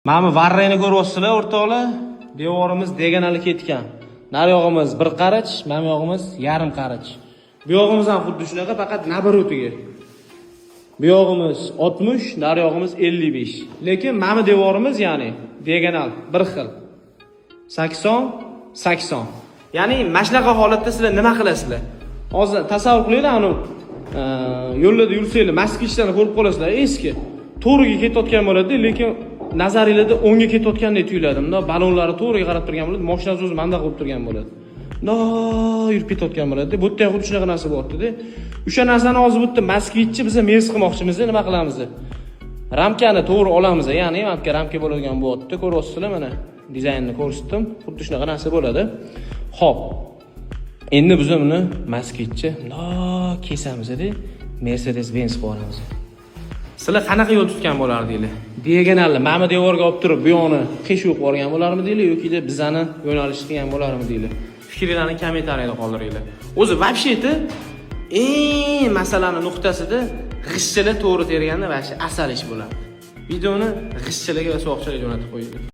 Mana bu varrayni ko'ryapsizlar, o'rtoqlar. Devorimiz deganali ketgan. Nar yog'imiz bir qarich, mana yog'imiz yarim qarich. Bu yog'imiz ham xuddi shunaqa, faqat nabarotiga. Bu yog'imiz 60, nar yog'imiz 55. Lekin mana bu devorimiz, ya'ni diagonal bir xil. 80. Ya'ni mana shunaqa holatda sizlar nima qilasizlar? Hozir tasavvur qilinglar, anu yo'llarda yursanglar, moskvichlarni ko'rib qolasizlar, eski. To'g'riga ketayotgan bo'ladi, lekin nazaringlarda o'ngga ketayotgandek tuyuladi. Bunda balonlari to'g'riga qarab turgan bo'ladi, mashinasi o'zi manda qilib turgan bo'ladi. Yurib ketayotgan bo'ladi. Bu yerda xuddi shunaqa narsa bo'lyapti-da. O'sha narsani hozir bu yerda moskvichchi biza mes qilmoqchimiz, nima qilamiz? Ramkani to'g'ri olamiz, ya'ni ramka bo'ladigan bo'lyapti. Ko'ryapsizlar mana. Dizaynni ko'rsatdim. Xuddi shunaqa narsa bo'ladi. Xo'p. Endi biz buni moskvichchi kesamiz-da, Mercedes-Benz qilamiz. Sizlar qanaqa yo'l tutgan bo'lardinglar? Diagonalni mana devorga olib turib, bu yoqni qish o'qib olgan bo'larmidinglar yoki bizani yo'nalish qilgan bo'larmidinglar? Fikrlarni kommentariyada qoldiringlar. O'zi вообще-to masalani nuqtasida g'ishchalar to'g'ri terganda vashi asal ish bo'ladi. Videoni g'ishchalarga va sovuqchalarga jo'natib qo'ying.